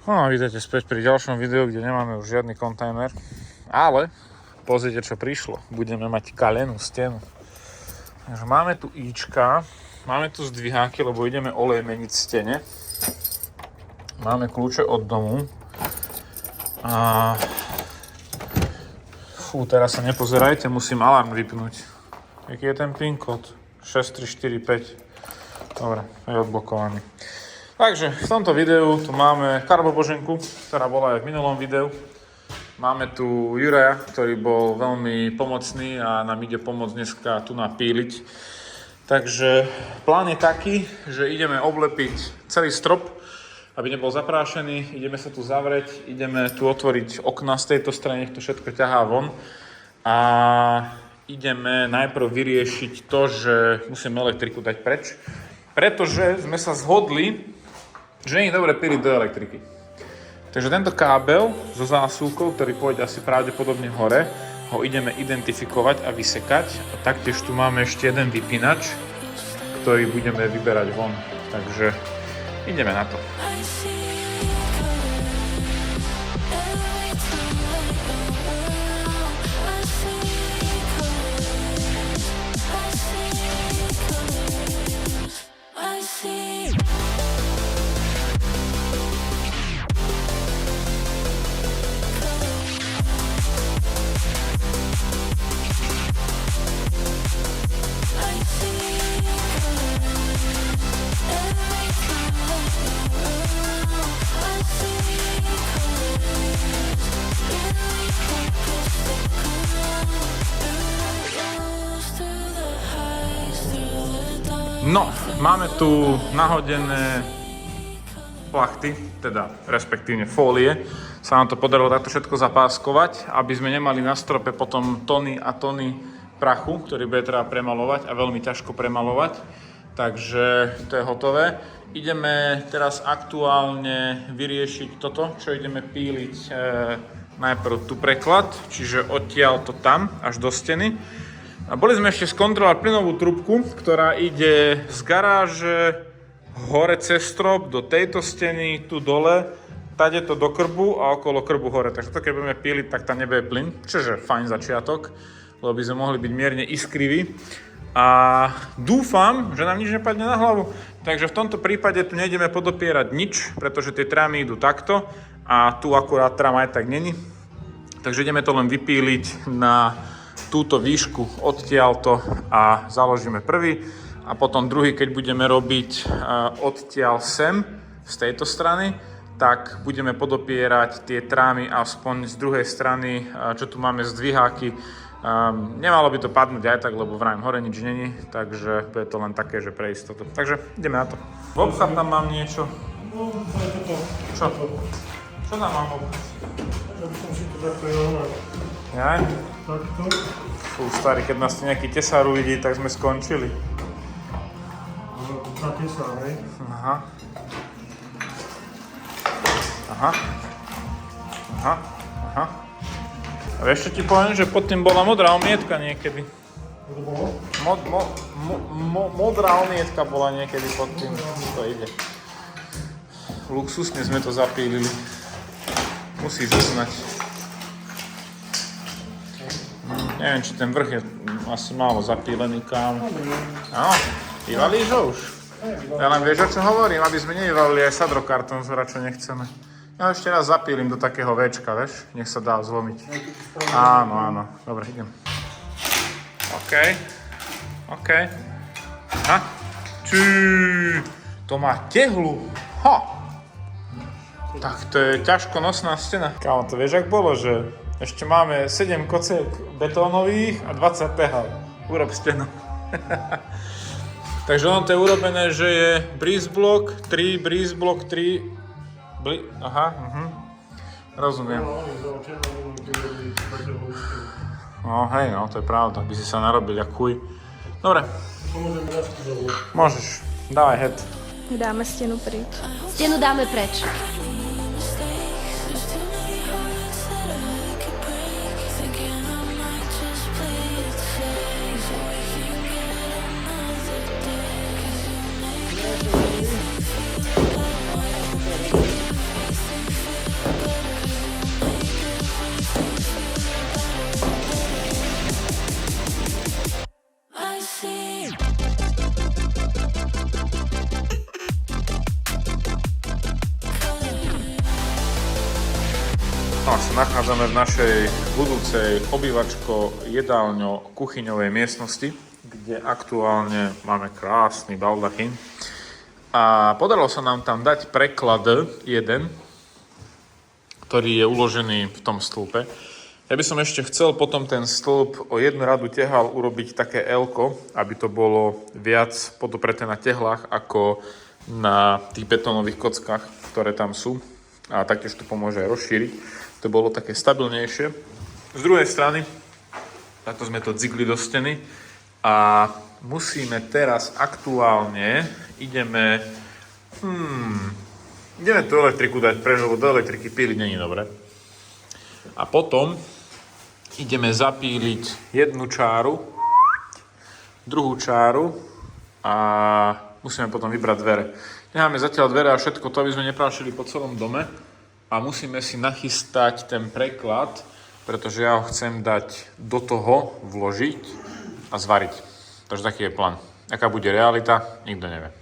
No a vítajte späť pri ďalšom videu, kde nemáme už žiadny kontajner. Ale pozrite, čo prišlo. Budeme mať kalenú stenu. Takže máme tu íčka, máme tu zdviháky, lebo ideme olej meniť v stene. Máme kľúče od domu. A... teraz sa nepozerajte, musím alarm vypnúť. Aký je ten PIN kód? 6345. Dobre, je odblokovaný. Takže v tomto videu tu máme karboboženku, ktorá bola aj v minulom videu. Máme tu Juraja, ktorý bol veľmi pomocný a nám ide pomôcť dneska tu napíliť. Takže plán je taký, že ideme oblepiť celý strop, aby nebol zaprášený. Ideme sa tu zavrieť, ideme tu otvoriť okna z tejto strany, nech to všetko ťahá von. A ideme najprv vyriešiť to, že musíme elektriku dať preč. Pretože sme sa zhodli, že nie je dobre píliť do elektriky. Takže tento kábel so zásuvkou, ktorý pôjde asi pravdepodobne hore, ho ideme identifikovať a vysekať. A taktiež tu máme ešte jeden vypínač, ktorý budeme vyberať von. Takže ideme na to. No, máme tu nahodené plachty, teda respektívne fólie. Sa nám to podarilo takto všetko zapáskovať, aby sme nemali na strope potom tony a tony prachu, ktorý bude treba premalovať a veľmi ťažko premalovať. Takže to je hotové. Ideme teraz aktuálne vyriešiť toto, čo ideme píliť najprv tu preklad, čiže odtiaľ to tam až do steny. A boli sme ešte skontrolovať plynovú trubku, ktorá ide z garáže hore cez strop do tejto steny, tu dole, tade to do krbu a okolo krbu hore. Takže to keď budeme píliť, tak tam nebude plyn, čože fajn začiatok, lebo by sme mohli byť mierne iskriví. A dúfam, že nám nič nepadne na hlavu. Takže v tomto prípade tu nejdeme podopierať nič, pretože tie trámy idú takto a tu akurát trám aj tak není. Takže ideme to len vypíliť na túto výšku odtiaľto a založíme prvý a potom druhý, keď budeme robiť odtiaľ sem z tejto strany, tak budeme podopierať tie trámy aspoň z druhej strany, čo tu máme zdviháky. Nemalo by to padnúť aj tak, lebo vrajím hore nič není, takže bude to len také, že pre istotu. Takže ideme na to. V obchod tam mám niečo. Čo? Čo tam mám v obchod? Ja by som si to takto rovnal. Jaj? Takto. Fú, starý, keď nás tu nejaký tesár uvidí, tak sme skončili. Na tesár, hej? Aha. Aha. Aha. Aha. A vieš, čo ti poviem, že pod tým bola modrá omietka niekedy. Čo to bolo? Modrá omietka bola niekedy pod tým. To ide. Luxusne sme to zapílili. Musíš uznať. Neviem, či ten vrch je asi málo zapílený, kámo. Áno, vyvalíš ho už? Ja len vieš, o čo hovorím, aby sme nevyvalili aj sadrokartón zhora, čo nechceme. Ja ešte raz zapílim do takého Včka, vieš? Nech sa dá zlomiť. Áno, áno. Dobre, idem. OK. OK. Ha. Čí. To má tehlu. Ha. Tak to je ťažko nosná stena. Kámo, to vieš, ak bolo, že ešte máme 7 kociek betónových a 20 tehal. Urob stenu. Takže ono to je urobené, že je breeze block 3, breeze block 3. Aha, rozumiem. No hej, no, to je pravda, by si sa narobil jak chuj. Dobre. Môžeš, dávaj head. Dáme stěnu pryč. Stěnu dáme preč. sa nachádzame v našej budúcej obývačko-jedálňo-kuchyňovej miestnosti, kde aktuálne máme krásny baldachín. A podarilo sa nám tam dať preklad jeden, ktorý je uložený v tom stĺpe. Ja by som ešte chcel potom ten stĺp o jednu radu tehal urobiť také L-ko, aby to bolo viac podopreté na tehlách ako na tých betónových kockách, ktoré tam sú. A taktiež to pomôže aj rozšíriť. To bolo také stabilnejšie. Z druhej strany, takto sme to dzigli do steny a musíme teraz aktuálne, ideme tú elektriku dať preč, lebo do elektriky píliť není dobre. A potom ideme zapíliť jednu čáru, druhú čáru a musíme potom vybrať dvere. Necháme zatiaľ dvere a všetko to, aby sme neprášili po celom dome a musíme si nachystať ten preklad, pretože ja ho chcem dať do toho, vložiť a zvariť. Takže taký je plán. Aká bude realita, nikto nevie.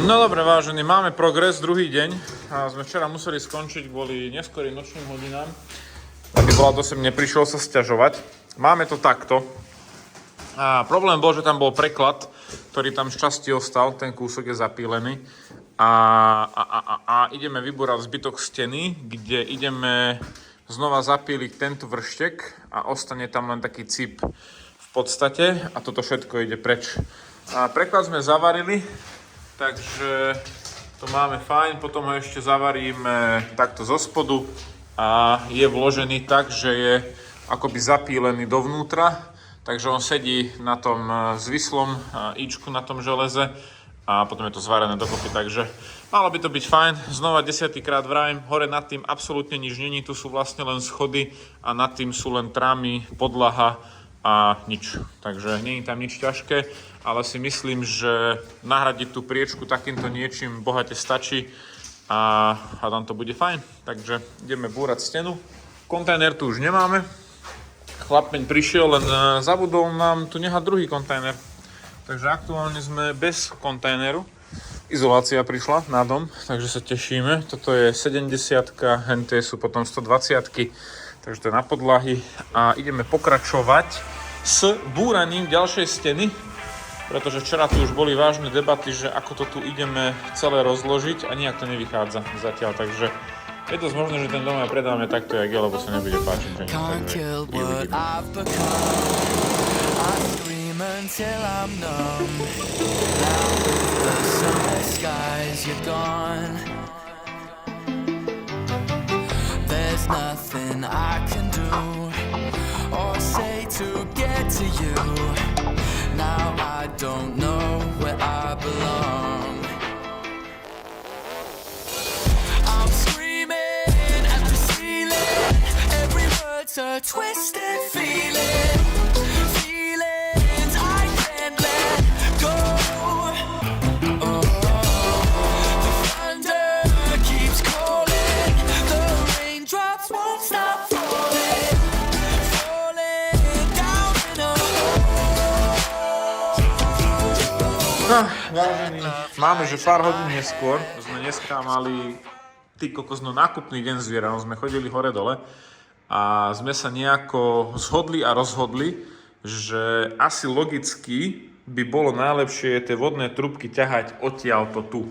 No dobre, vážení, máme progres, druhý deň. A sme včera museli skončiť kvôli neskorým nočným hodinám, aby Vlad do sem neprišiel sa sťažovať. Máme to takto. A problém bol, že tam bol preklad, ktorý tam z časti ostal, ten kúsok je zapílený. A ideme vybúrať zbytok steny, kde ideme znova zapíliť tento vrštek a ostane tam len taký cip v podstate a toto všetko ide preč. A preklad sme zavarili, takže to máme fajn, potom ho ešte zavaríme takto zo spodu a je vložený tak, že je akoby zapílený dovnútra, takže on sedí na tom zvislom íčku na tom železe a potom je to zvarené dokopy, takže malo by to byť fajn. Znova 10-krát vrajím, hore nad tým absolútne nič není, tu sú vlastne len schody a nad tým sú len trámy, podlaha a nič. Takže nie je tam nič ťažké, ale si myslím, že nahradiť tú priečku takýmto niečím bohate stačí a tam to bude fajn. Takže ideme búrať stenu. Kontajner tu už nemáme. Chlapeň prišiel, len zabudol nám tu nehať druhý kontajner. Takže aktuálne sme bez kontajneru. Izolácia prišla na dom, takže sa tešíme. Toto je 70-ka, hentie sú potom 120-ky. Takže to je na podlahy a ideme pokračovať s búraním ďalšej steny, pretože včera tu už boli vážne debaty, že ako to tu ideme celé rozložiť a nijak to nevychádza zatiaľ, takže je dosť možné, že ten dom aj predáme takto, jak je, lebo sa nebude páčiť, že There's nothing I can do or say to get to you. Now I don't know where I belong. I'm screaming at the ceiling. Every word's a twisted feeling. Feelings I can't let go. Vážení, máme, že pár hodín neskôr sme dneska mali nákupný deň zviera, sme chodili hore-dole a sme sa nejako zhodli a rozhodli, že asi logicky by bolo najlepšie tie vodné trúbky ťahať odtiaľto tu.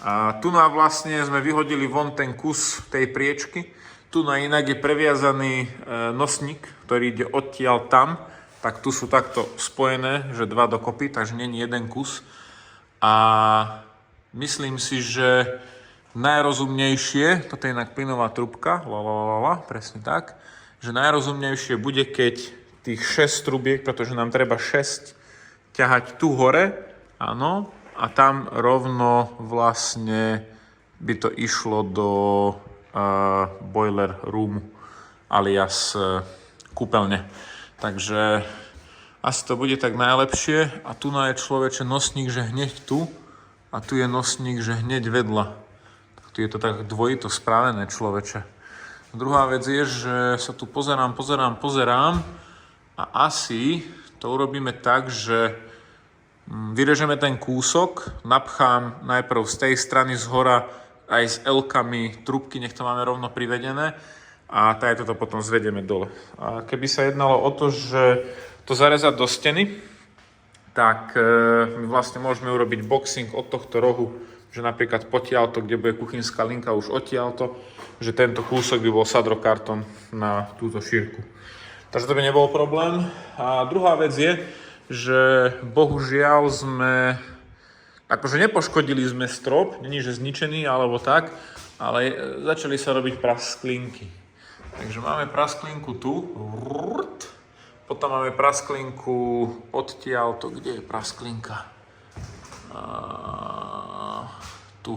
A tu nám vlastne sme vyhodili von ten kus tej priečky, tu na inak je previazaný nosník, ktorý ide odtiaľ tam, tak tu sú takto spojené, že dva dokopy, takže nie je jeden kus. A myslím si, že najrozumnejšie, toto je inak plynová trúbka, presne tak, že najrozumnejšie bude, keď tých 6 trubiek, pretože nám treba 6 ťahať tu hore, áno, a tam rovno vlastne by to išlo do boiler roomu alias kúpeľne. Takže asi to bude tak najlepšie. A tu je človeče nosník, že hneď tu a tu je nosník, že hneď vedľa. Tak tu je to tak dvojito spravené, človeče. Druhá vec je, že sa tu pozerám a asi to urobíme tak, že vyrežeme ten kúsok, napchám najprv z tej strany zhora aj s L-kami trubky, nech to máme rovno privedené a toto potom zvedieme dole. A keby sa jednalo o to, že to zarezať do steny, tak my vlastne môžeme urobiť boxing od tohto rohu, že napríklad potiaľto, kde bude kuchynská linka už odtiaľto, že tento kúsok by bol sadrokartón na túto šírku. Takže to by nebol problém. A druhá vec je, že bohužiaľ sme, akože nepoškodili sme strop, není že zničený alebo tak, ale začali sa robiť prasklinky. Takže máme prasklinku tu, potom máme prasklinku odtiaľto, kde je prasklinka? Tu,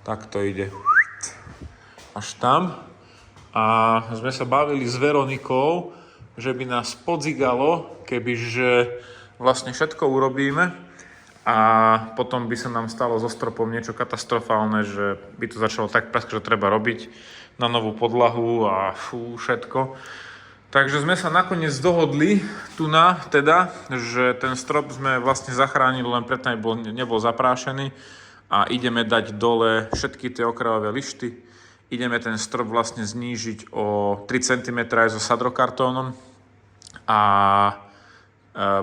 tak to ide až tam. A sme sa bavili s Veronikou, že by nás podzigalo, kebyže vlastne všetko urobíme a potom by sa nám stalo so stropom niečo katastrofálne, že by to začalo tak praskať, že treba robiť na novú podlahu a všetko. Takže sme sa nakoniec dohodli že ten strop sme vlastne zachránili, len preto nebol zaprášený a ideme dať dole všetky tie okrajové lišty. Ideme ten strop vlastne znížiť o 3 cm aj so sadrokartónom a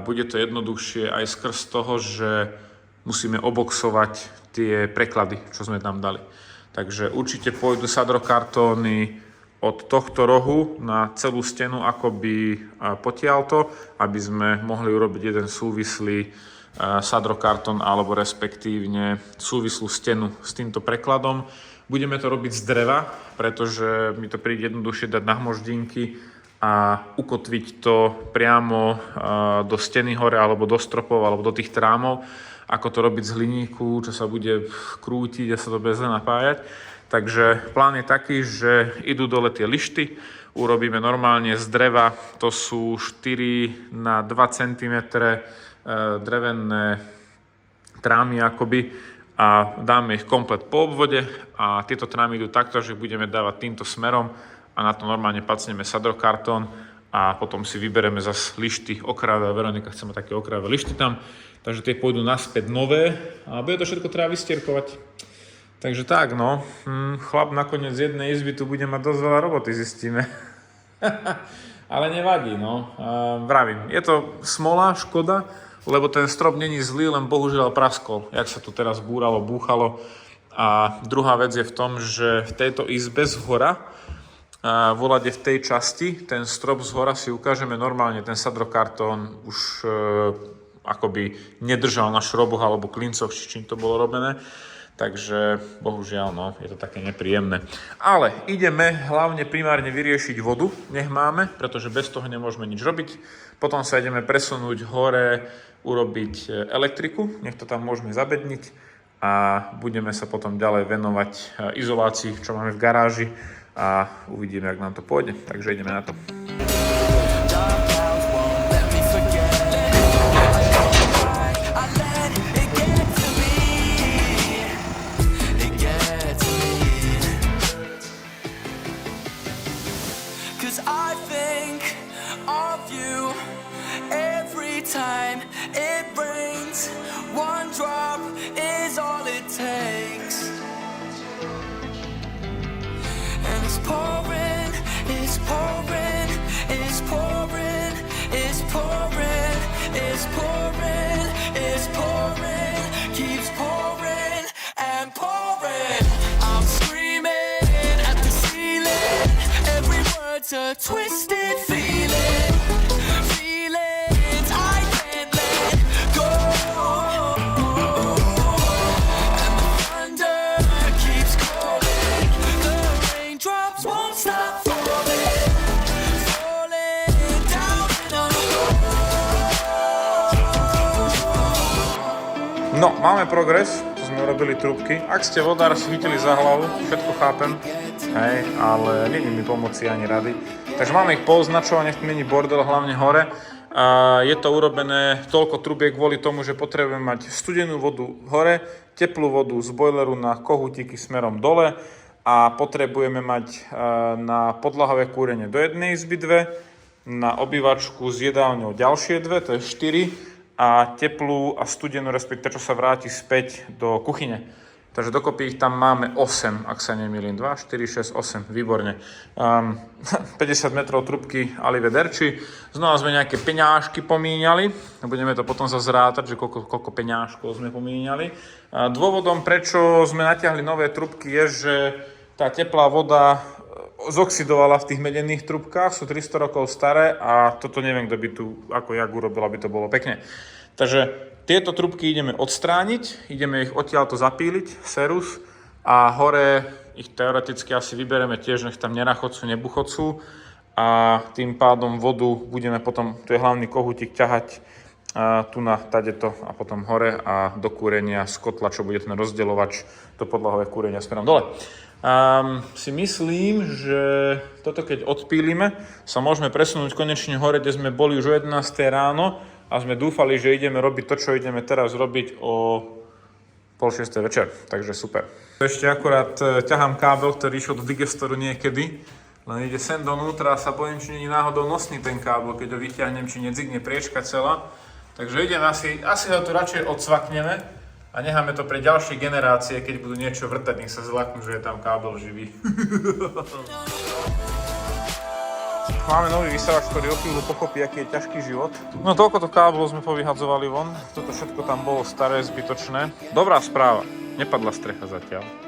bude to jednoduchšie aj skrz toho, že musíme oboxovať tie preklady, čo sme tam dali. Takže určite pôjdu sadrokartóny od tohto rohu na celú stenu akoby potiaľto, aby sme mohli urobiť jeden súvislý sadrokartón alebo respektívne súvislú stenu s týmto prekladom. Budeme to robiť z dreva, pretože mi to príde jednoduchšie dať na hmoždinky a ukotviť to priamo do steny hore alebo do stropov alebo do tých trámov, ako to robiť z hliníku, čo sa bude krútiť a sa to bude zle napájať. Takže plán je taký, že idú dole tie lišty, urobíme normálne z dreva, to sú 4 na 2 cm drevené trámy akoby a dáme ich komplet po obvode a tieto trámy idú takto, že budeme dávať týmto smerom a na to normálne pacneme sadrokartón a potom si vybereme zase lišty okrajové. Veronika chce mať také okrajové lišty tam, takže tie pôjdu naspäť nové a bude to všetko treba vystierkovať. Takže tak, no, chlap nakoniec z jednej izby tu bude mať dosť veľa roboty, zistíme. Ale nevadí, no. Vravím, je to smola, škoda, lebo ten strop není zlý, len bohužiaľ praskol, jak sa tu teraz búralo, búchalo. A druhá vec je v tom, že v tejto izbe zhora, volade v tej časti, ten strop zhora si ukážeme normálne, ten sadrokartón už akoby nedržal na šroboch alebo klincoch, či čím to bolo robené. Takže bohužiaľ, no, je to také nepríjemné. Ale ideme hlavne primárne vyriešiť vodu, nech máme, pretože bez toho nemôžeme nič robiť. Potom sa ideme presunúť hore, urobiť elektriku, nech to tam môžeme zabedniť a budeme sa potom ďalej venovať izolácii, čo máme v garáži a uvidíme, jak nám to pôjde. Takže ideme na to. Time it rains, one drop is all it takes, and it's pouring, it's pouring, it's pouring, it's pouring, it's pouring, it's pouring, keeps pouring and pouring. I'm screaming at the ceiling, every word's a twisted feeling. No, máme progres, to sme urobili trúbky. Ak ste vodár, si chytili za hlavu, všetko chápem, hej, ale není mi pomoci ani rady. Takže máme ich pooznačované, není bordel, hlavne hore. A je to urobené toľko trubiek kvôli tomu, že potrebujeme mať studenú vodu hore, teplú vodu z bojleru na kohútiky smerom dole a potrebujeme mať na podlahové kúrenie do jednej izby 2, na obývačku s jedálňou ďalšie 2, to je 4, a teplú a studenú, respektíve čo sa vráti späť do kuchyne. Takže dokopy ich tam máme 8, ak sa nemýlim. 2, 4, 6, 8, výborne. 50 metrov trubky Alivederči. Znova sme nejaké peňážky pomíňali. Budeme to potom zase rátať, že koľko peňážkov sme pomíňali. Dôvodom, prečo sme natiahli nové trubky, je, že tá teplá voda zoxidovala v tých medených trubkách, sú 300 rokov staré a toto neviem, kto by tu ako jak urobil, aby to bolo pekne. Takže tieto trubky ideme odstrániť, ideme ich odtiaľto zapíliť, serus, a hore ich teoreticky asi vybereme tiež, nech tam nenachodcú, nebuchocú, a tým pádom vodu budeme potom, tu je hlavný kohútik, ťahať tu na tadeto a potom hore a do kúrenia z kotla, čo bude ten rozdeľovač do podlahové kúrenia smerom dole. Si myslím, že toto keď odpílime, sa môžeme presunúť konečne hore, kde sme boli už o 11. ráno a sme dúfali, že ideme robiť to, čo ideme teraz robiť o 5:30 večer. Takže super. Ešte akurát ťahám kábel, ktorý išiel do digestoru niekedy, len ide sem donútra a sa bojím, či nie je náhodou nosný ten kábel, keď ho vyťahnem, či nedzigne priečka celá. Takže idem asi ho tu radšej odsvakneme a necháme to pre ďalšie generácie, keď budú niečo vrtať, nech sa zlaknú, že je tam kábel živý. Máme nový vysávač, ktorý o chvíľu pochopí, aký je ťažký život. No toľkoto káblov sme povyhadzovali von, toto všetko tam bolo staré, zbytočné. Dobrá správa, nepadla strecha zatiaľ.